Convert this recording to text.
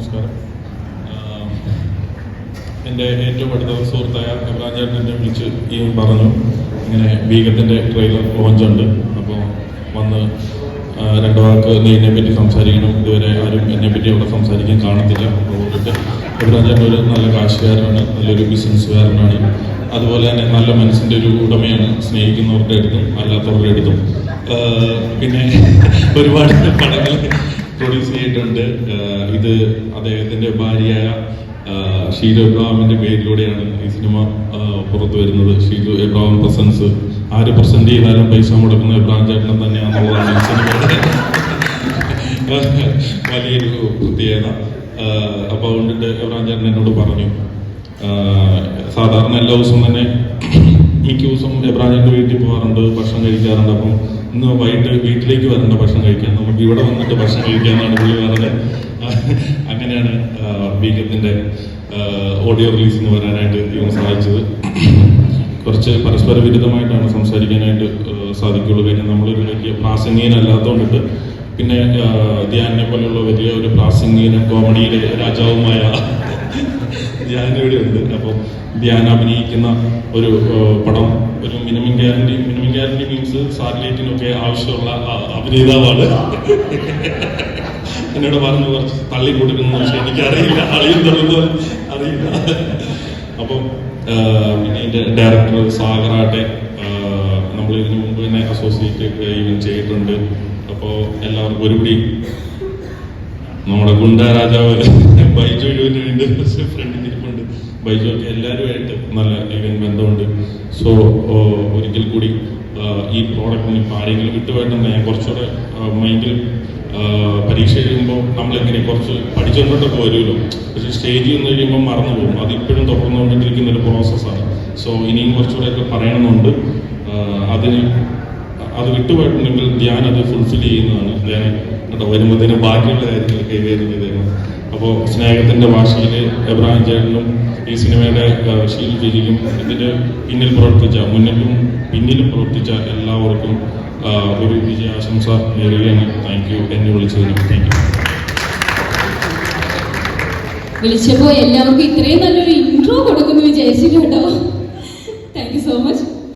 നമസ്കാരം. എൻ്റെ ഏറ്റവും അടുത്ത സുഹൃത്തായ എബ്രാഹിം ചേട്ടൻ എന്നെ വിളിച്ച് പറഞ്ഞു ഇങ്ങനെ ബീഗത്തിൻ്റെ ട്രെയിലർ ലോഞ്ചുണ്ട്, അപ്പോൾ വന്ന് രണ്ട് വാക്ക് നീ എന്നെപ്പറ്റി സംസാരിക്കണം. ഇതുവരെ ആരും എന്നെപ്പറ്റി അവിടെ സംസാരിക്കാൻ കാണത്തില്ല. അതുകൊണ്ടിട്ട് എബ്രാഹിം ചേട്ടൻ ഒരു നല്ല കാശുകാരനാണ്, നല്ലൊരു ബിസിനസ്സുകാരനാണ്, അതുപോലെ തന്നെ നല്ല മനസ്സിൻ്റെ ഒരു ഉടമയാണ്. സ്നേഹിക്കുന്നവരുടെ അടുത്തും അല്ലാത്തവരുടെ അടുത്തും. പിന്നെ ഒരുപാട് പടങ്ങൾ പ്രൊഡ്യൂസ് ചെയ്തിട്ടുണ്ട്. ഇത് അദ്ദേഹത്തിൻ്റെ ഭാര്യയായ ഷീലു എബ്രാഹിമിൻ്റെ പേരിലൂടെയാണ് ഈ സിനിമ പുറത്തു വരുന്നത്. ഷീലു എബ്രാഹിം പ്രസൻസ്. ആര് പ്രസന്റ് ചെയ്താലും പൈസ മുടക്കുന്ന എബ്രാഹിം ചേട്ടൻ തന്നെയാണെന്നുള്ളതാണ് ഈ സിനിമയുടെ വലിയൊരു പ്രത്യേകത. അപ്പോൾ അതുകൊണ്ടിട്ട് എബ്രാഹിം ചേട്ടൻ എന്നോട് പറഞ്ഞു, സാധാരണ എല്ലാ ദിവസവും തന്നെ മിക്ക ദിവസം എബ്രാഹിം ചേട്ടൻ്റെ വീട്ടിൽ പോകാറുണ്ട്, ഭക്ഷണം കഴിക്കാറുണ്ട്. അപ്പം ഇന്ന് വൈകിട്ട് വീട്ടിലേക്ക് വരേണ്ട ഭക്ഷണം കഴിക്കാൻ, നമുക്ക് ഇവിടെ വന്നിട്ട് ഭക്ഷണം കഴിക്കാനാണ് പുള്ളി പറഞ്ഞത്. അങ്ങനെയാണ് ബീഗത്തിൻ്റെ ഓഡിയോ റിലീസിന് വരാനായിട്ട് ദൈവം സഹായിച്ചത്. കുറച്ച് പരസ്പര വിരുദ്ധമായിട്ടാണ് സംസാരിക്കാനായിട്ട് സാധിക്കുള്ളൂ. കാര്യം നമ്മളൊരു വലിയ പ്രാസംഗികനല്ലാത്തതുകൊണ്ടിട്ട്, പിന്നെ ധ്യാനിനെ പോലെയുള്ള വലിയ ഒരു പ്രാസംഗികനും കോമഡിയിലെ രാജാവുമായ ധ്യാൻ ഇവിടെ ഉണ്ട്. അപ്പോൾ ധ്യാൻ അഭിനയിക്കുന്ന ഒരു പടം, ഒരു മിനിമം ഗ്യാരണ്ടി മീൻസ് സാറ്റലൈറ്റിനൊക്കെ ആവശ്യമുള്ള അഭിനേതാവാണ്. എന്നോട് പറഞ്ഞു കുറച്ച് തള്ളി കൊടുക്കുന്നു, പക്ഷെ എനിക്കറിയില്ല, അളിയും തള്ളുന്നോ അറിയില്ല. അപ്പം പിന്നെ ഇതിൻ്റെ ഡയറക്ടർ സാഗറാട്ടെ നമ്മൾ ഇതിനു മുമ്പ് തന്നെ അസോസിയേറ്റ് ഈവൻ ചെയ്തിട്ടുണ്ട്. അപ്പോൾ എല്ലാവർക്കും ഒരുപടി നമ്മുടെ ഗുണ്ട രാജാവ് ബൈജു യുവിൻ്റെ ഫ്രണ്ടിൽ ഇരിപ്പുണ്ട്. ബൈജു ഒക്കെ എല്ലാവരുമായിട്ട് നല്ല ഈവൻ ബന്ധമുണ്ട്. സോ ഒരിക്കൽ കൂടി ഈ പ്രോഡക്റ്റിന് ഇപ്പോൾ ആരെങ്കിലും വിട്ടുപോയിട്ടെന്ന് ഞാൻ കുറച്ചുകൂടെ മൈൻഡിൽ പരീക്ഷ എഴുതുമ്പോൾ നമ്മളെങ്ങനെ കുറച്ച് പഠിച്ചുകൊണ്ടൊക്കെ വരുമല്ലോ, പക്ഷേ സ്റ്റേജിൽ നിന്ന് കഴിയുമ്പോൾ മറന്നു പോകും. അതിപ്പോഴും തുടർന്നുകൊണ്ടിരിക്കുന്ന ഒരു പ്രോസസ്സാണ്. സോ ഇനിയും കുറച്ചുകൂടെയൊക്കെ പറയണമെന്നുണ്ട്. അത് വിട്ടുപോയിട്ടുണ്ടെങ്കിൽ ഞാൻ അത് ഫുൾഫിൽ ചെയ്യുന്നതാണ്. ഞാൻ കേട്ടോ വരുമ്പോഴത്തേന് ബാക്കിയുള്ള കാര്യങ്ങൾ കൈകാര്യം ചെയ്തിരുന്നു. അപ്പോൾ സ്നേഹത്തിൻ്റെ ഭാഷയിൽ എബ്രാഹിം ചേട്ടനും ഈ സിനിമയുടെ ഷീൽ ചേച്ചിക്കും ഇതിൻ്റെ പിന്നിൽ പ്രവർത്തിച്ച, മുന്നിലും പിന്നിലും പ്രവർത്തിച്ച എല്ലാവർക്കും ഒരു വിജയാശംസ നേരുകയാണ്. Thank you. എന്നെ വിളിച്ചതിന് താങ്ക് യു. വിളിച്ചപ്പോൾ എല്ലാവർക്കും ഇത്രയും നല്ലൊരു ഇൻട്രോ കൊടുക്കുന്നു വിചാരിച്ചിട്ടുണ്ടോ? Thank you so much.